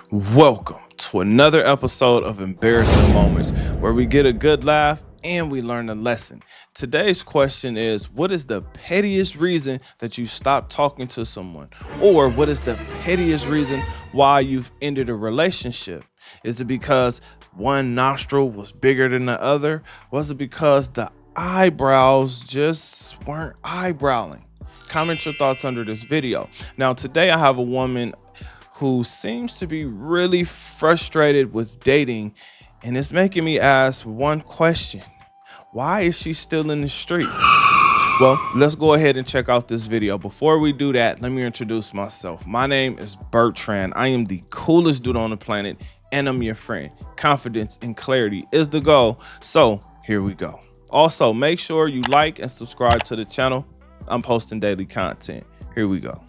Welcome to another episode of Embarrassing Moments, where we get a good laugh and we learn a lesson. Today's question is, what is the pettiest reason that you stopped talking to someone? Or what is the pettiest reason why you've ended a relationship? Is it because one nostril was bigger than the other? Was it because the eyebrows just weren't eyebrowing? Comment your thoughts under this video. Now, today I have a woman who seems to be really frustrated with dating, and it's making me ask one question. Why is she still in the streets? Well, let's go ahead and check out this video. Before we do that, let me introduce myself. My name is Bertrand. I am the coolest dude on the planet, and I'm your friend. Confidence and clarity is the goal. So here we go. Also, make sure you like and subscribe to the channel. I'm posting daily content. Here we go.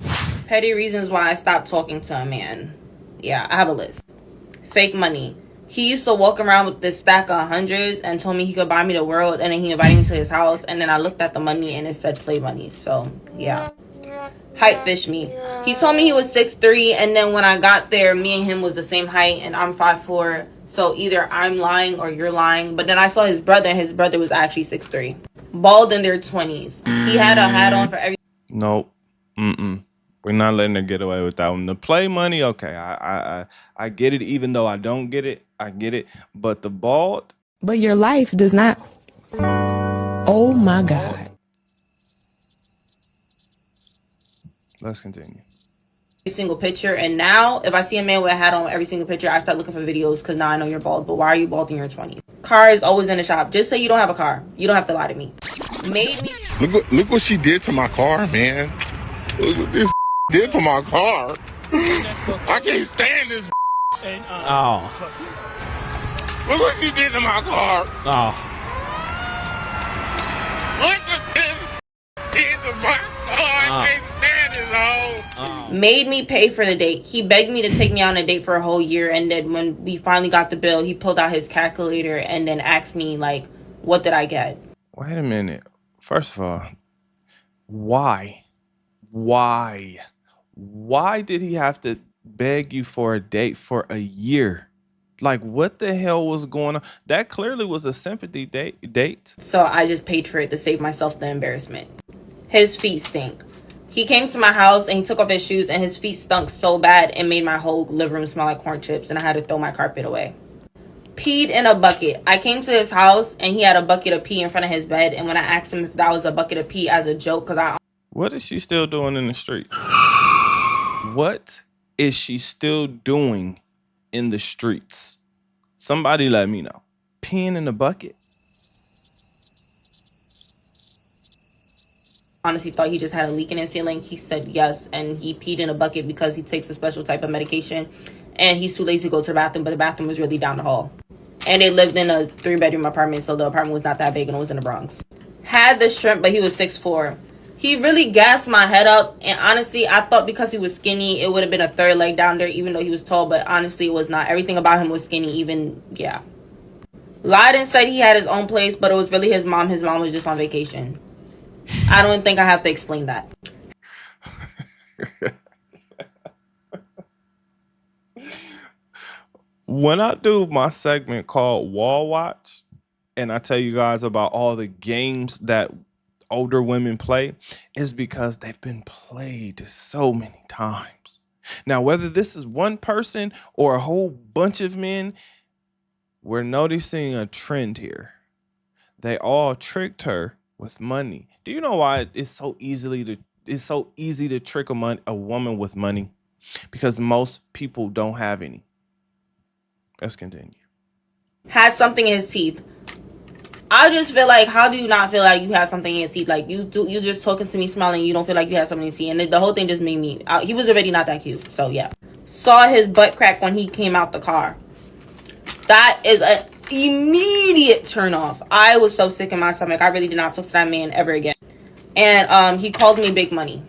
Petty reasons why I stopped talking to a man. Yeah, I have a list. Fake money. He used to walk around with this stack of hundreds and told me he could buy me the world, and then he invited me to his house, and then I looked at the money and it said play money. So yeah. Height fish me. He told me he was 6'3", and then when I got there, me and him was the same height, and I'm 5'4". So either I'm lying or you're lying. But then I saw his brother, and his brother was actually 6'3". Bald in their 20s. He had a hat on for every. Nope. We're not letting her get away with that one. The play money, okay, I get it. Even though I don't get it, I get it. But the bald, But your life does not. Oh my God. let's continue. single picture, and now if I see a man with a hat on every single picture, I start looking for videos because now I know you're bald. But why are you bald in your 20s? Car is always in the shop. Just say you don't have a car. You don't have to lie to me. Made me. Look what she did to my car, man. Look what this did to my car. I can't stand this. Oh. Look what she did to my car. Oh. Look what this did to my car. I can't stand this hoe. Made me pay for the date. He begged me to take me on a date for a whole year, and then when we finally got the bill, he pulled out his calculator and then asked me, like, what did I get? Wait a minute. First of all, why? Why did he have to beg you for a date for a year? Like, what the hell was going on? That clearly was a sympathy date. So I just paid for it to save myself the embarrassment. His feet stink. He came to my house and he took off his shoes, and his feet stunk so bad it made my whole living room smell like corn chips, and I had to throw my carpet away. Peed in a bucket. I came to his house and he had a bucket of pee in front of his bed, and when I asked him if that was a bucket of pee as a joke, because What is she still doing in the streets? What is she still doing in the streets? Somebody let me know. Peeing in a bucket? honestly thought he just had a leak in his ceiling, he said yes, and he peed in a bucket because he takes a special type of medication, and he's too lazy to go to the bathroom, but the bathroom was really down the hall. And they lived in a 3-bedroom apartment, so the apartment was not that big, and it was in the Bronx. Had the shrimp, but he was 6'4". He really gassed my head up, and honestly, I thought because he was skinny, it would have been a third leg down there, even though he was tall, but honestly, it was not. Everything about him was skinny, even, yeah. Lied and said he had his own place, but it was really his mom. His mom was just on vacation. I don't think I have to explain that. When I do my segment called Wall Watch, and I tell you guys about all the games that older women play, is because they've been played so many times. Now, whether this is one person or a whole bunch of men, we're noticing a trend here. They all tricked her with money. Do you know why it's so easy to trick a woman with money? Because most people don't have any. Let's continue. Had something in his teeth. I just feel like, how do you not feel like you have something in your teeth? Like, you just talking to me smiling, you don't feel like you have something in your teeth. And the whole thing just made me, he was already not that cute. So, yeah. Saw his butt crack when he came out the car. That is an immediate turn off. I was so sick in my stomach. I really did not talk to that man ever again. And he called me big money.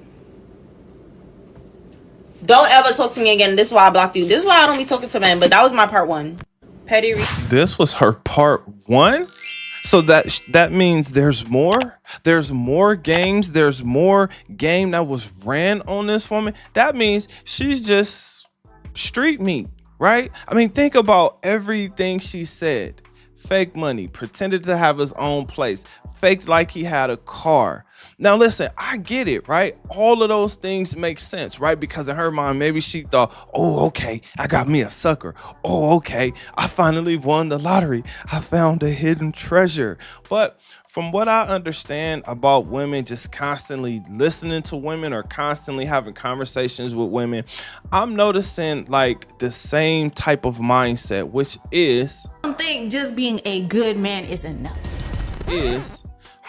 Don't ever talk to me again. This is why I blocked you. This is why I don't be talking to men. But that was my part one. Petty. This was her part one? So that means there's more? There's more games? There's more game that was ran on this woman? That means she's just street meat. right? I mean, think about everything she said. Fake money, pretended to have his own place, faked like he had a car. Now, listen, I get it, right? All of those things make sense, right? Because in her mind, maybe she thought, oh, okay, I got me a sucker. Oh, okay, I finally won the lottery. I found a hidden treasure. But from what I understand about women just constantly listening to women or constantly having conversations with women, I'm noticing like the same type of mindset, which is I don't think just being a good man is enough.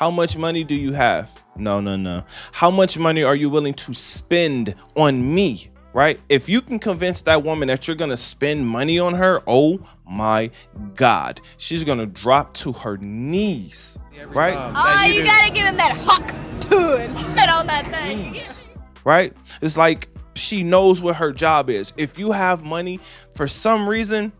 how much money do you have? No. How much money are you willing to spend on me? Right? If you can convince that woman that you're going to spend money on her, oh my God, she's going to drop to her knees. Right? Oh, you gotta give him that hawk too and spit on that thing. Right? It's like she knows what her job is. If you have money, for some reason,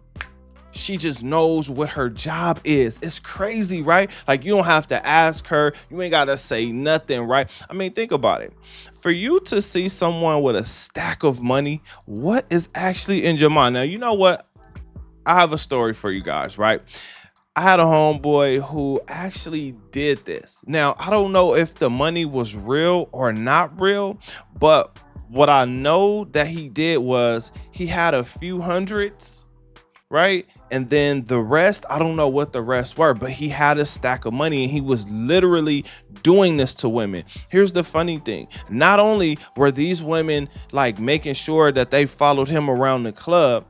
she just knows what her job is. It's crazy, right? Like, you don't have to ask her. You ain't got to say nothing, right? I mean, think about it. For you to see someone with a stack of money, what is actually in your mind? Now, you know what? I have a story for you guys, right? I had a homeboy who actually did this. Now, I don't know if the money was real or not real, but what I know that he did was he had a few hundreds, right? And then the rest, I don't know what the rest were, but he had a stack of money and he was literally doing this to women. Here's the funny thing. Not only were these women like making sure that they followed him around the club,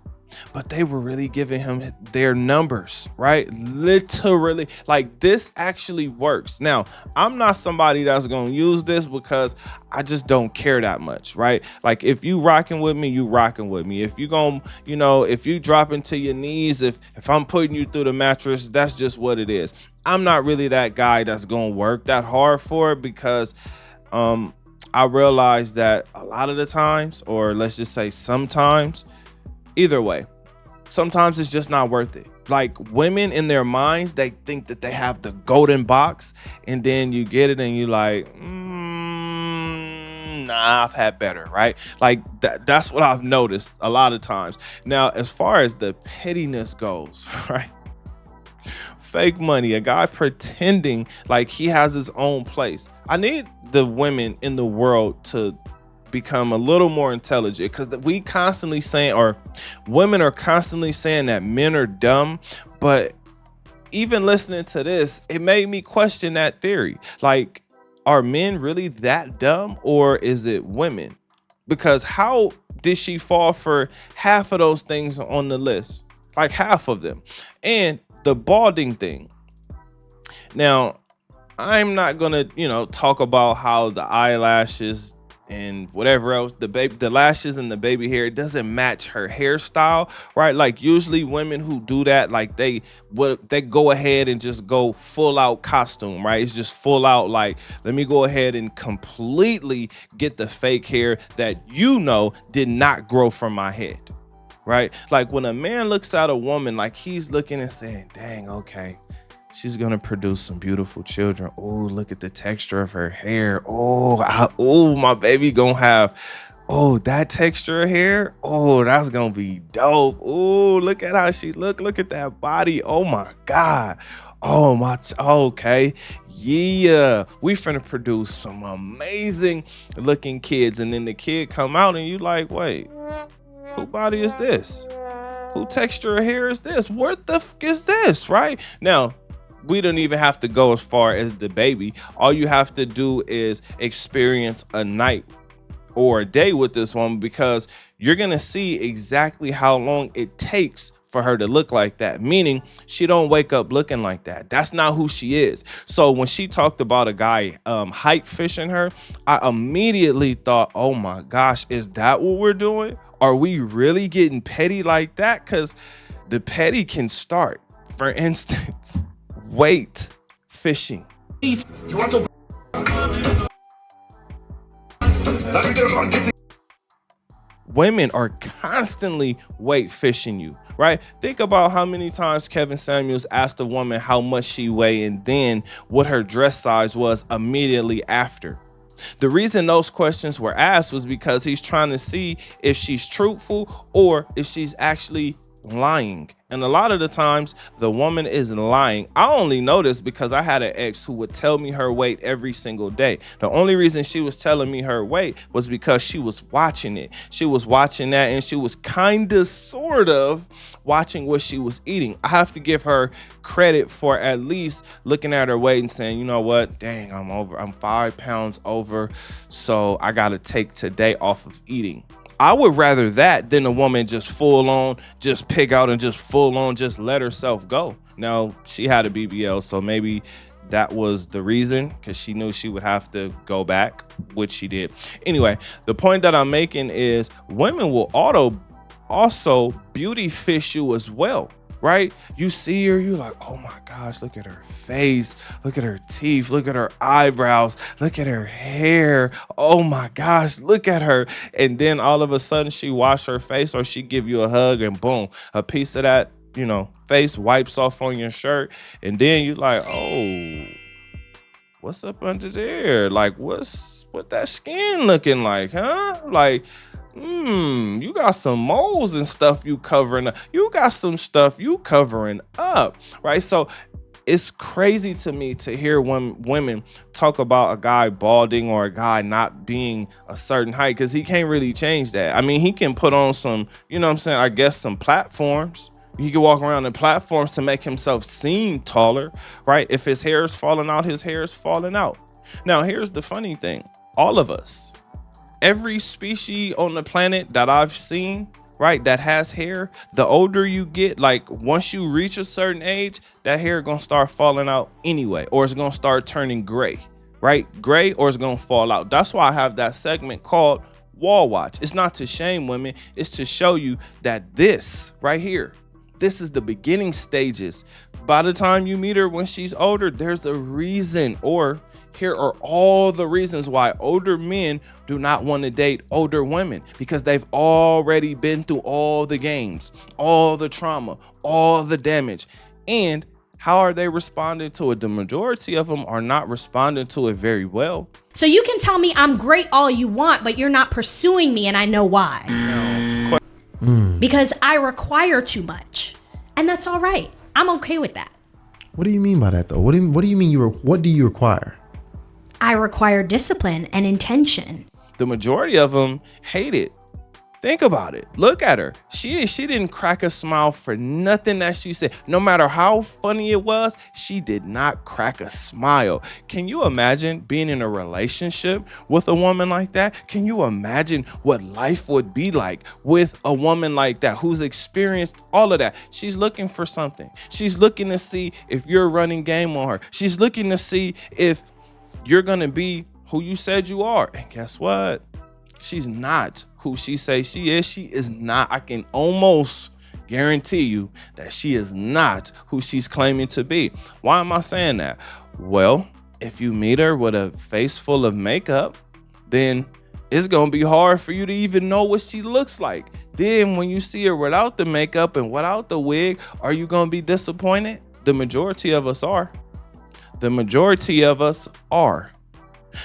but they were really giving him their numbers, right? Literally, like, this actually works. Now, I'm not somebody that's going to use this because I just don't care that much, right? Like, if you rocking with me, you rocking with me. If you going, if you drop into your knees, if I'm putting you through the mattress, that's just what it is. I'm not really that guy that's going to work that hard for it because, I realize that a lot of the times, or let's just say sometimes, either way, sometimes it's just not worth it. Like, women in their minds, they think that they have the golden box, and then you get it and you like, nah, I've had better, right? Like, that's what I've noticed a lot of times. Now, as far as the pettiness goes, right? Fake money, a guy pretending like he has his own place. I need the women in the world to become a little more intelligent, because we constantly saying, or women are constantly saying, that men are dumb. But even listening to this, it made me question that theory. Like, are men really that dumb, or is it women? Because how did she fall for half of those things on the list? Like, half of them. And the balding thing. Now, I'm not gonna talk about how the eyelashes and whatever else, the lashes and the baby hair, it doesn't match her hairstyle, right? Like, usually women who do that, like, they go ahead and just go full out costume, right? It's just full out, like, let me go ahead and completely get the fake hair that did not grow from my head, right? Like, when a man looks at a woman, like, he's looking and saying, dang, okay, she's gonna produce some beautiful children. Oh, look at the texture of her hair. Oh, my baby gonna have, that texture of hair. Oh, that's gonna be dope. Oh, look at how she look at that body. Oh my God. Okay, yeah, we finna produce some amazing looking kids. And then the kid come out and you like, wait, who body is this? Who texture of hair is this? What the f is this, right? Now, we don't even have to go as far as the baby. All you have to do is experience a night or a day with this woman, because you're going to see exactly how long it takes for her to look like that. Meaning, she don't wake up looking like that. That's not who she is. So when she talked about a guy hype fishing her, I immediately thought, oh my gosh, is that what we're doing? Are we really getting petty like that? Because the petty can start, for instance, weight fishing. Women are constantly weight fishing you, right? Think about how many times Kevin Samuels asked a woman how much she weighed and then what her dress size was immediately after. The reason those questions were asked was because he's trying to see if she's truthful or if she's actually lying. And a lot of the times the woman is lying. I only know this because I had an ex who would tell me her weight every single day. The only reason she was telling me her weight was because she was watching it. She was watching that, and she was kind of sort of watching what she was eating. I have to give her credit for at least looking at her weight and saying, you know what, dang, I'm 5 pounds over, so I gotta take today off of eating. I would rather that than a woman just full on, just pig out and just full on, just let herself go. Now, she had a BBL, so maybe that was the reason, because she knew she would have to go back, which she did. Anyway, the point that I'm making is women will also beauty fish you as well. Right? You see her, you're like, oh my gosh, look at her face, look at her teeth, look at her eyebrows, look at her hair. Oh my gosh, look at her. And then all of a sudden she wash her face, or she give you a hug, and boom, a piece of that, face wipes off on your shirt. And then you like, oh, what's up under there? Like, what that skin looking like, huh? Like, you got some moles and stuff you covering up. You got some stuff you covering up, right? So it's crazy to me to hear when women talk about a guy balding or a guy not being a certain height, because he can't really change that. I mean, he can put on some, I guess some platforms. He can walk around in platforms to make himself seem taller, right? If his hair is falling out, his hair is falling out. Now, here's the funny thing. All of us, every species on the planet that I've seen, right, that has hair, the older you get, like once you reach a certain age, that hair gonna start falling out anyway, or it's gonna start turning gray, right? Gray, or it's gonna fall out. That's why I have that segment called Wall Watch. It's not to shame women, it's to show you that this right here, this is the beginning stages. By the time you meet her when she's older, there's a reason, or here are all the reasons why older men do not want to date older women, because they've already been through all the games, all the trauma, all the damage. And how are they responding to it? The majority of them are not responding to it very well. So you can tell me I'm great all you want, but you're not pursuing me, and I know why. Because I require too much, and that's all right. I'm okay with that. What do you mean by that, though? What do you mean what do you require? I require discipline and intention. The majority of them hate it. Think about it. Look at her. She didn't crack a smile for nothing that she said. No matter how funny it was, she did not crack a smile. Can you imagine being in a relationship with a woman like that? Can you imagine what life would be like with a woman like that who's experienced all of that? She's looking for something. She's looking to see if you're running game on her. She's looking to see if you're going to be who you said you are. And guess what? She's not who she says she is. She is not. I can almost guarantee you that she is not who she's claiming to be. Why am I saying that? Well, if you meet her with a face full of makeup, then it's going to be hard for you to even know what she looks like. Then when you see her without the makeup and without the wig, are you going to be disappointed? The majority of us are. The majority of us are.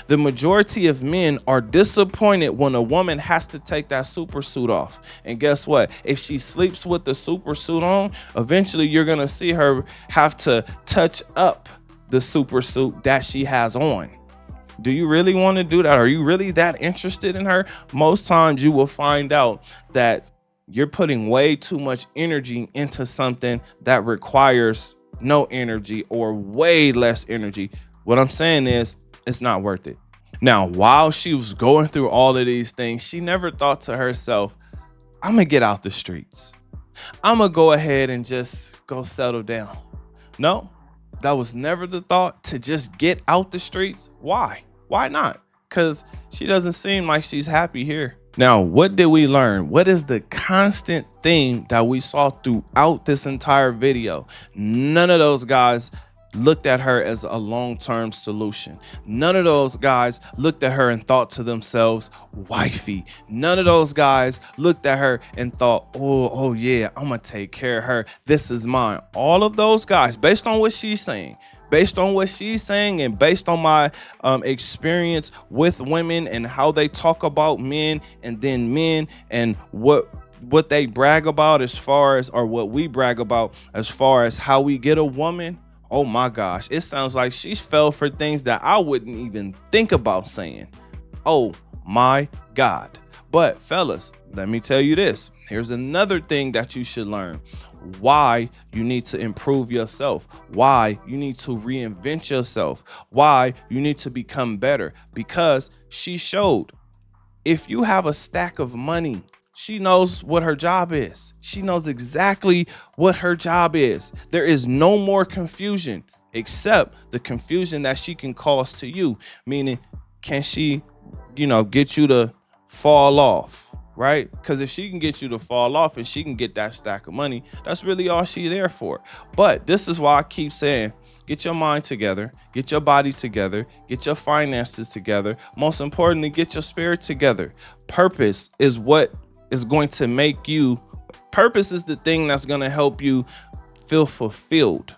The majority of men are disappointed when a woman has to take that super suit off. And guess what? If she sleeps with the super suit on, eventually you're going to see her have to touch up the super suit that she has on. Do you really want to do that? Are you really that interested in her? Most times you will find out that you're putting way too much energy into something that requires no energy or way less energy. What I'm saying is, it's not worth it. Now, while she was going through all of these things, she never thought to herself, I'm gonna get out the streets. I'm gonna go ahead and just go settle down. No, that was never the thought, to just get out the streets. Why? Why not? Because she doesn't seem like she's happy here. Now, what did we learn? What is the constant thing that we saw throughout this entire video? None of those guys looked at her as a long-term solution. None of those guys looked at her and thought to themselves, wifey. None of those guys looked at her and thought, oh yeah, I'm gonna take care of her. This is mine. All of those guys, based on what she's saying, based on what she's saying and based on my experience with women and how they talk about men, and then men and what they brag about as far as, or what we brag about as far as how we get a woman. Oh my gosh, it sounds like she's fell for things that I wouldn't even think about saying. Oh my God. But fellas, let me tell you this. Here's another thing that you should learn. Why you need to improve yourself. Why you need to reinvent yourself. Why you need to become better. Because she showed, if you have a stack of money, she knows what her job is. She knows exactly what her job is. There is no more confusion except the confusion that she can cause to you. Meaning, can she, get you to fall off, right? Because if she can get you to fall off and she can get that stack of money, that's really all she's there for. But this is why I keep saying, get your mind together, get your body together, get your finances together. Most importantly, get your spirit together. Purpose is what is going to make you, purpose is the thing that's going to help you feel fulfilled.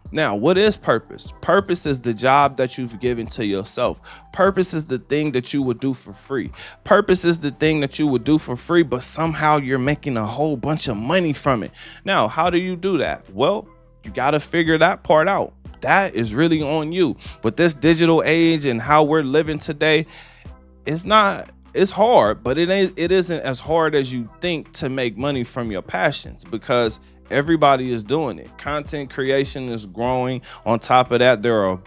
Now, what is purpose? Purpose is the job that you've given to yourself. Purpose is the thing that you would do for free. Purpose is the thing that you would do for free, but somehow you're making a whole bunch of money from it. Now, how do you do that? Well, you got to figure that part out. That is really on you. But this digital age and how we're living today, it's hard, but it isn't as hard as you think to make money from your passions, because everybody is doing it. Content creation is growing. On top of that, there are a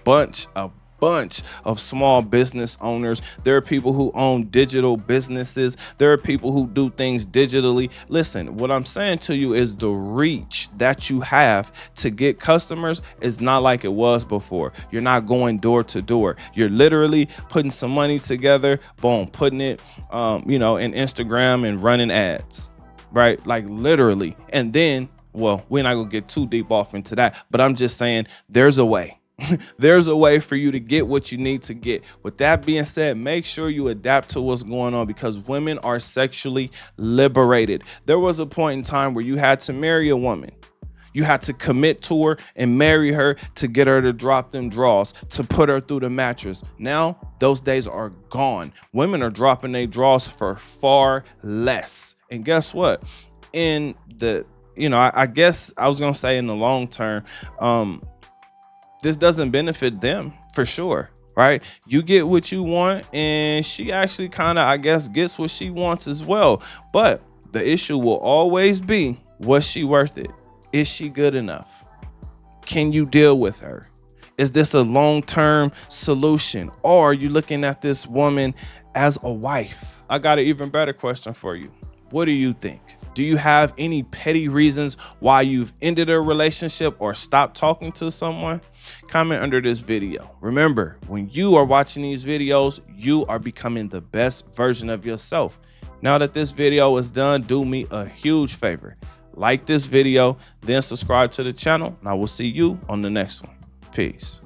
bunch of small business owners. There are people who own digital businesses. There are people who do things digitally. Listen, what I'm saying to you is the reach that you have to get customers is not like it was before. You're not going door to door. You're literally putting some money together, boom, putting it, in Instagram and running ads, right? Like literally. And then, well, we're not gonna get too deep off into that, but I'm just saying there's a way. There's a way for you to get what you need to get. With that being said, make sure you adapt to what's going on, because women are sexually liberated. There was a point in time where you had to marry a woman. You had to commit to her and marry her to get her to drop them draws, to put her through the mattress. Now, those days are gone. Women are dropping their draws for far less. And guess what? In the, I guess I was going to say in the long term, this doesn't benefit them for sure, right? You get what you want, and she actually kind of, I guess, gets what she wants as well. But the issue will always be, was she worth it? Is she good enough? Can you deal with her? Is this a long-term solution? Or are you looking at this woman as a wife? I got an even better question for you. What do you think? Do you have any petty reasons why you've ended a relationship or stopped talking to someone? Comment under this video. Remember, when you are watching these videos, you are becoming the best version of yourself. Now that this video is done, do me a huge favor. Like this video, then subscribe to the channel, and I will see you on the next one. Peace.